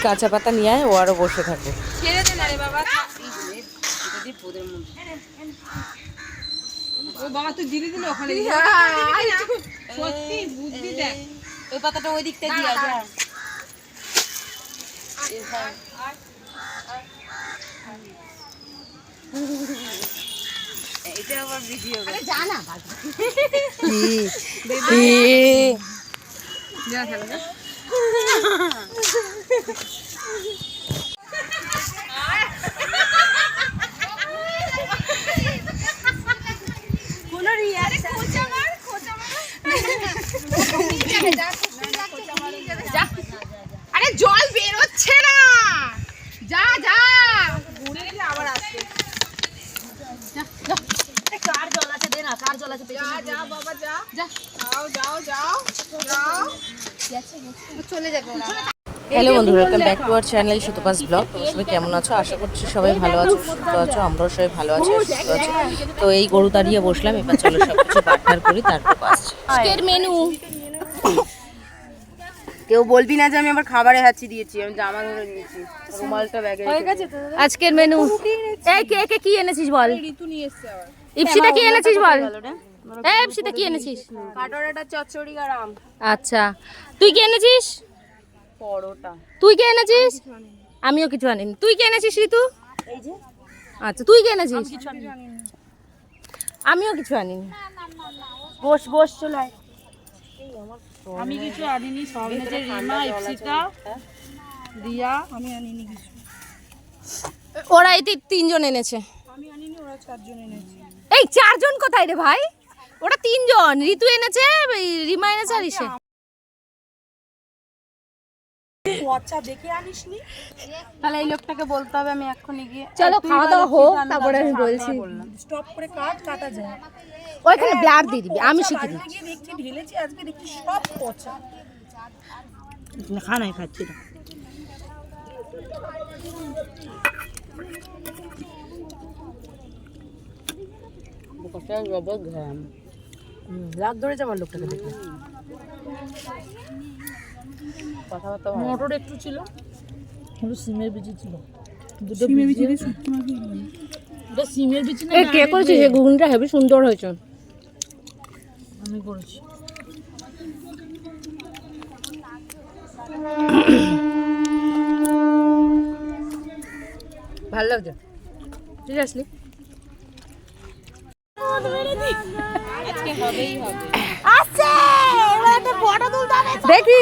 কাঁচা পাতা নিয়ে আয়, ও আরো বসে থাকে। ওই পাতাটা ওই দিকটা দিয়ে যা। এটা আবার ভিডিও আরে যা না যা খেলা কোন রিয়াকশন আরে জল বের হচ্ছে না, যা যা ঘুরে গিয়ে আবার আসছে। কার জল আছে দে না, কার জল আছে যা যা বাবা যা যা যাও যাও যাও যাও চলে যাবে ওরা। হ্যালো বন্ধুরা, welcome back to our channel Sutapa's blog. সবাই কেমন আছো? আশা করছি সবাই ভালো আছো, সুস্থ আছো। আমরাও সবাই ভালো আছি, সুস্থ আছি। তো এই গরু দাঁড়িয়ে বসলাম, এবার চলো সবকিছু পার্টনার করি, তারপর আসছে আজকের মেনু। কেউ বলবি না যে আমি আবার খাবারে হাঁচি দিয়েছি, আমি জামা ধরে নিয়েছি, রুমালটা ব্যাগে হয়ে গেছে। আজকের মেনু এই কে কে কি এনেছিস বল? ঋতু নিয়ে এসেছে আবার। ইপসিতা কি এনেছিস বল? এই ইপসিতা কি এনেছিস? কাটোরাটা চচ্চড়ি আর আম। আচ্ছা, তুই কি এনেছিস? পরোটা। তুই কি এনেছিস? আমিও কিছু আনিনি। তুই কি এনেছিস ঋতু? এই যে আচ্ছা, তুই কি এনেছিস? আমিও কিছু আনিনি। বস বস চলে আয়। আমি কিছু আনিনি, সব এনেছে রিমা, ইপসিতা, রিয়া। আমি আনিনি কিছু। ওরা এই তিনজন এনেছে। আমি আনিনি, ওরা চারজন এনেছে। এই চারজন কোথায় রে ভাই? ওরা তিনজন, ঋতু এনেছে, রিমা এনেছে আর ইসে। আচ্ছা দেখে আনিসনি? তাহলে এই লোকটাকে বলতে হবে আমি এক্ষুনি গিয়ে। চলো খাওয়া দাওয়া হোক, তারপরে আমি বলছি। স্টপ করে কাটা যায়। ওইখানে ব্লাড দিয়ে দিবি, আমি শিখে দিচ্ছি। গিয়ে দেখছি ঢেলেছি, আজকে দেখছি সব পচা। খানায় খাচ্ছি না। রাগ ধরেছে আমার লোকটাকে দেখে। মটর একটু ছিল, কিন্তু সিমের বিচি ছিল। দুটো সিমের বিচি দিয়ে শুটকি মাখি। এটা সিমের বিচি না? এই কে করেছে? এই ঘুগনিটা হেবি সুন্দর হয়েছে। আমি করেছি। ভালো লাগছে। ঠিক আছে, আজকে হবেই হবে। আসছে এবার একটা ফটো তুলতে হবে, দেখি।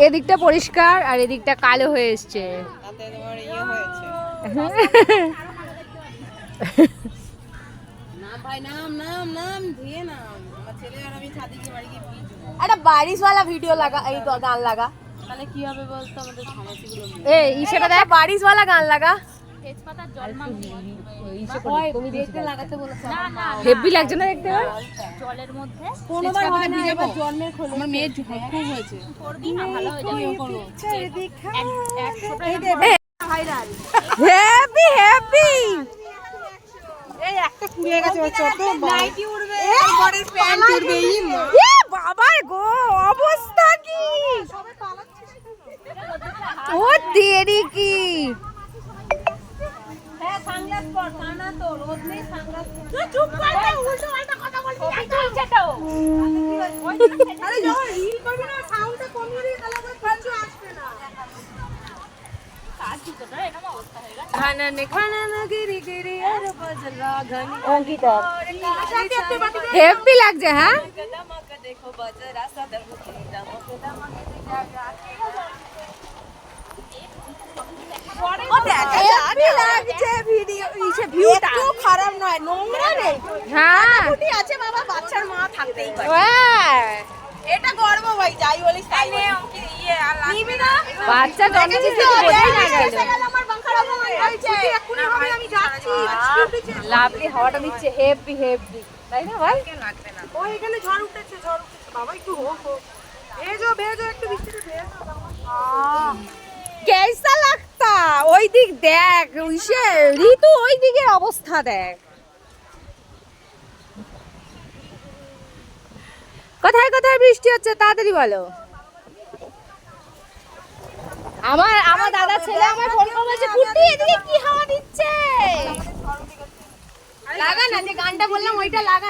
এদিকটা পরিষ্কার আর এদিকটা কালো হয়ে এসছে। তাতে তোমার ইয়ে হয়েছে। না ভাই নাম নাম নাম ধুয়ে নাম। আমার ছেলে আর আমি ছাদে গিয়ে বাড়ি গিয়ে ভিজবো। একটা বারিশওয়ালা ভিডিও লাগা, এই গান লাগা। তাহলে কি হবে বলতো আমাদের সমস্যাগুলো? এই ইসেটা দেখ, বারিশওয়ালা গান লাগা। তেজপাতার জল মাখবি। তুমি দেখতে লাগাতে বলেছে। না না হেভি লাগছে না দেখতে? জলের মধ্যে কোনোবার হয় না এবার জন্মের খোলে। আমার মেয়ের খুব হয়েছে। করবি না ভালো হয়ে যাবে। Viral heavy heavy. এই একটা কুড়িয়ে গেছে কত নাইটি উড়বে, বডির প্যান্ট উড়বে। এ বাবা গো, অবস্থা কি! ও দেরি কি! হ্যাঁ সানগ্লাস পর, কানা তো রোদ নেই, সানগ্লাস পর। তুই চুপ কর না, উল্টো পাল্টা কথা বলবি। এই চলছে তো। আরে যখন রিল করবি না, সাউন্ডটা কমিয়ে দিয়ে তাহলে আবার কিছু আসবে না। কাজ দিত না, এরকম অবস্থা হয়ে গেছে। খানানে খানানে গিরি গিরি আর বজরা ঘনি। অঙ্কিতা হেভি লাগছে। হ্যাঁ দেখো বজরা সাদর মুখে দামকে দামকে হেভি লাগছে ভিডিও, ইসে ভিউটা একটু খারাপ নয়, নোংরা নেই। হ্যাঁ কুটি আছে বাবা, বাচ্চার মা থাকতেই পারে। হ্যাঁ, এটা গর্ব ভাই, যাই বলিস তাই নে। ইয়ে আর নিবি না, বাচ্চা জন্মেছিস তো বোঝাই না গেল। আমার বাংকার অপমান হয়েছে। এক্ষুনি হবে, আমি যাচ্ছি। লাভলি হাওয়াটা দিচ্ছে, হেভি হেভি, তাই না ভাই? লাগবে না। ও এখানে ঝড় উঠেছে, ঝড় উঠেছে। বাবা একটু হোক হোক। ভেজো ভেজো, একটু বৃষ্টিতে ভেজো। কেসা লাগতা? ওই দিক দেখ, ইসে ঋতু, ওই দিকের অবস্থা দেখ। কোথায় কোথায় বৃষ্টি হচ্ছে তাড়াতাড়ি বলো। আমার দাদা ছেলে আমার ফোন করে বলছে কুটি এদিকে কি হাওয়া দিচ্ছে, লাগা না যে গানটা বললাম ওইটা লাগা।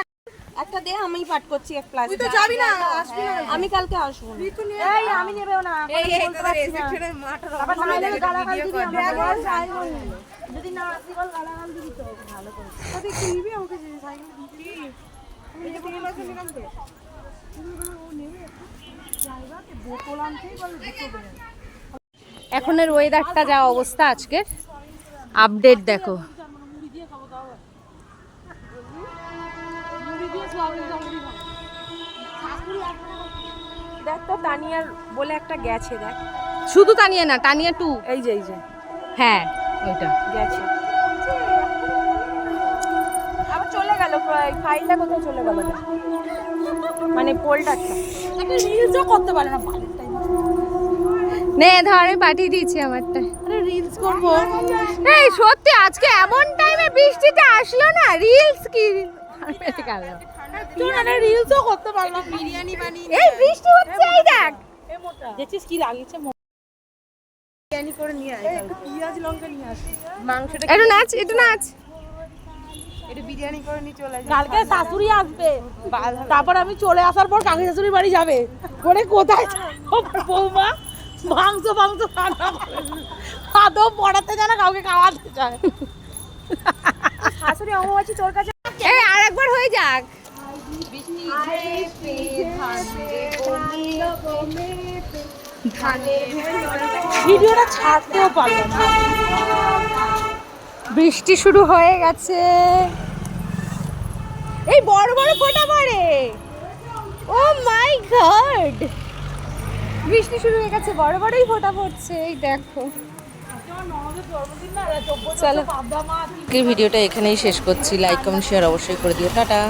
একটা দে, আমি পাঠ করছি এক ক্লাস। তুই তো যাবি না, আসবি না। আমি কালকে আসবো। এই আমি নেবেও না। এই রেস্ট্রিকশনের মাঠের আবার নাইলে গালাগাল দিবি, আমরা যাইবো না। যদি না আসি বল গালাগাল দিবি তো ভালো করে। তুই কি নিবি আমাকে সাইকেল দিবি? এই যে কোন মাসে নিলাম তো। ও নেবে। যাইবা তে বোতল আনতেই বল দুটো দেন। এখনের ওয়েদারটা যা অবস্থা আজকের, আপডেট দেখো। দেখ তো তানিয়ার বলে একটা গেছে, দেখ শুধু টানিয়ে না, টানিয়ে টু, এই যে হ্যাঁ ওইটা গেছে। আবার চলে গেল, ফাইলটা কোথায় চলে গেল? মানে পোলটারটা একটা রিলসও করতে পারে না বালের টাইম। নে ধর আমি পাঠিয়ে দিয়েছি আমারটা। আরে রিলস করবো। এই সত্যি আজকে এমন টাইমে বৃষ্টিটা আসলো না, রিলস কি গেল। রিলসও করতে পারলাম, বিরিয়ানি বানিয়ে এই বৃষ্টি হচ্ছে, এই দেখ দেখছিস কি লাগিয়েছে বিরিয়ানি করে নিয়ে আয়। একটু পেঁয়াজ লঙ্কা নিয়ে আসি, মাংসটা একটু নাচ, একটু নাচ। একটু বিরিয়ানি করে নিয়ে চলে যাই। কালকে শাশুড়ি আসবে, তারপর আমি চলে আসার পর কাকি শাশুড়ি বাড়ি যাবে করে কোথায় বৌমা মাংস রান্না করে আদৌ পড়াতে যায় না, কাউকে খাওয়াতে চায়। শাশুড়ি অমাবাসী তোর কাছে এই আরেকবার হয়ে যাক। ভিডিওটা ছাড়তেও পারলো না। বৃষ্টি শুরু হয়ে গেছে, এই বড় বড় ফোঁটা পড়ে। ও মাই গড, বৃষ্টি শুরু হয়ে গেছে, বড় বড়ই ফোঁটা পড়ছে, এই দেখো। চলো, ভিডিওটা এখানেই শেষ করছি। লাইক কমেন্ট শেয়ার অবশ্যই করে দিও। টাটা।